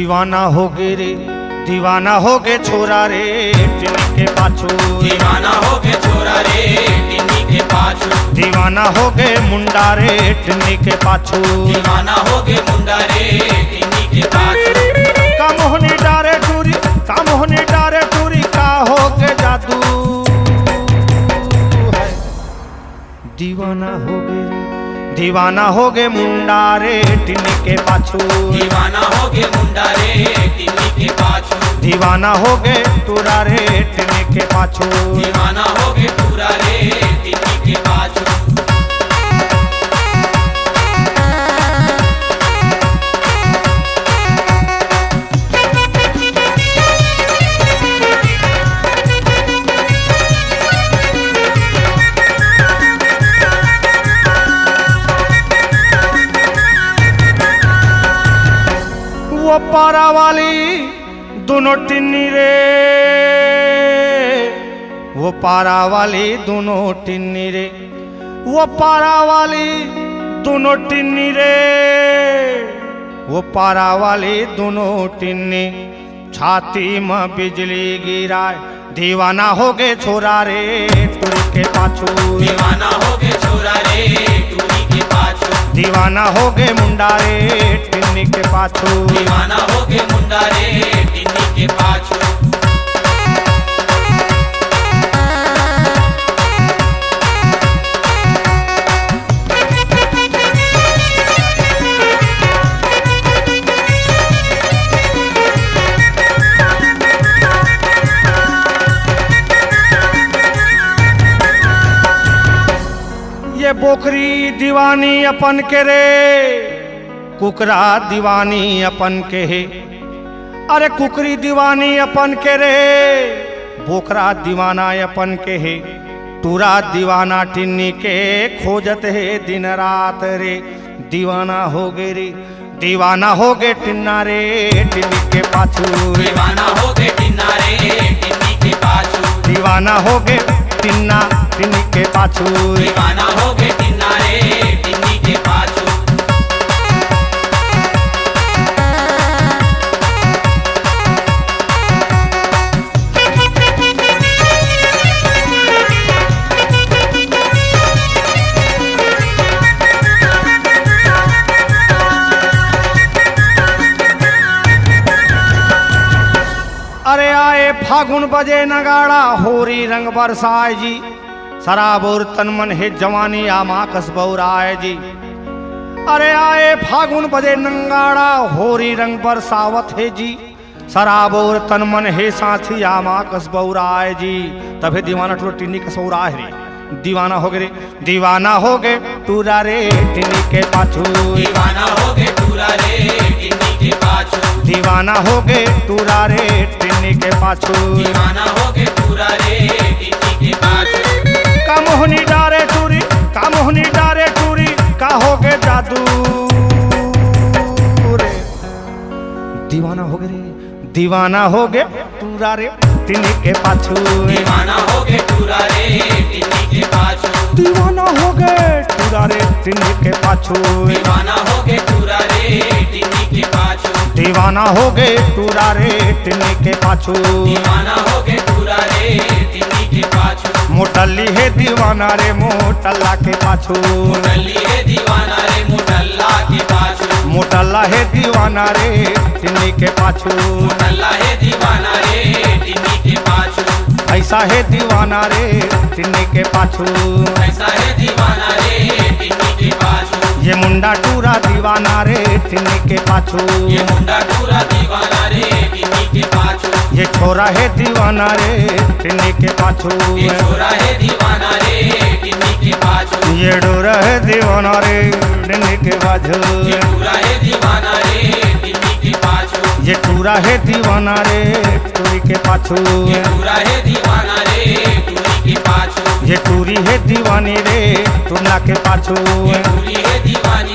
दीवाना हो गे रे दीवाना हो गे छोरा रे टिन्नी के पाछू दीवाना हो गे छोरा रे टिन्नी के पाछू दीवाना हो गे मुंडा रे टिन्नी के पाछू दीवाना हो गे मुंडा रे टिन्नी के पाछू का मोहनी डारे टूरी का मोहनी डारे टूरी का हो गे जादू है दीवाना हो गे रे दीवाना हो गे मुंडा रे टिन्नी के पाछू दीवाना हो गे मुंडा रे टिन्नी के पाछू दीवाना हो गे टूरा रे टिन्नी के पाछू दीवाना हो गे पूरा रे टिन्नी के पाछू वो पारा वाली दोनों टिन्नी रे वो पारा वाली दोनों टिन्नी रे वो पारा वाली दोनों टिन्नी रे वो पारा वाली दोनों टिन्नी छाती में बिजली गिराए दीवाना हो गे छोरा रे टूरी के पाछू दीवाना हो गे छोरा रे टूरी के पाछू दीवाना हो गे मुंडा रे टिन्नी के पाछू दीवाना हो गे मुंडा रे टिन्नी के पाछू ये बोकरी दीवानी अपन के रे कुकरा दीवानी अपन के है अरे कुकरी दीवानी अपन के रे बोकरा दीवाना अपन के है टूरा दीवाना टिन्नी के खोजत है दिन रात रे दीवाना हो गे रे दीवाना हो गे टिन्ना रे टिन्नी के पाछू दीवाना हो गे टिन्ना रे टिन्नी के पाछू दीवाना हो गे टिन्ना टिन्नी के पाछू दीवाना हो गे टिन्ना रे टिन्नी के पाछू अरे आए फागुन बजे नगाड़ा होरी रंग बरसाए जी शराब और तन मन है जवानी आमा कसबौराए जी अरे आए फागुन बजे नंगाड़ा होरी रंग बरसावत है जी शराब और तन मन है साथी आमा कसबौराए जी तभी दीवाना टूरा टिन्नी कसौरा है रे दीवाना हो गए रे दीवाना हो गए टूरा रे टिन्नी के पाछू दीवाना हो गे पूरा रे टिन्नी के पाछू दीवाना हो गए टूरा रे टिन्नी के पाछू दीवाना हो गे पूरा रे टिन्नी के पाछू का मोहनी डारे टूरी का मोहनी डारे टूरी का हो गे जादू रे दीवाना हो गए रे दीवाना हो गए टूरा रे टिन्नी के पाछू दीवाना हो गे पूरा रे टिन्नी के पाछू दीवाना हो गए टूरा रे टिन्नी के पाछू दीवाना हो गे पूरा रे टिन्नी के पाछू दीवाना हो गए टूरा रे टिन्नी के पाछू दीवाना हो गे पूरा रे टिन्नी के पाछू मोटल्ली है दीवाना रे मोटल्ला के पाछू मुटल्ली है दीवाना रे मुटल्ला के पाछू मोटल्ला है दीवाना रे टिन्नी के पाछू मुटल्ला है दीवाना रे टिन्नी के पाछू ऐसा है दीवाना रे टिन्नी के पाछू ऐसा है दीवाना रे टिन्नी के पाछू ये मुंडा टूरा दीवाना रे टिन्नी के पाछू ये मुंडा टूरा दीवाना रे टिन्नी के पाछू ये छोरा है दीवाना रे टिन्नी के पाछू ये छोरा है दीवाना रे टिन्नी के पाछू ये डोरा है दीवाना रे टिन्नी के पाछू ये पूरा है दीवाना रे टिन्नी के पाछू ये टूरा है दीवाना रे टूरी के पाछू ये पूरा है दीवाना रे टूरी के पाछू ये टूरी है दीवानी रे टूरना के पाछू ये पूरी है दीवानी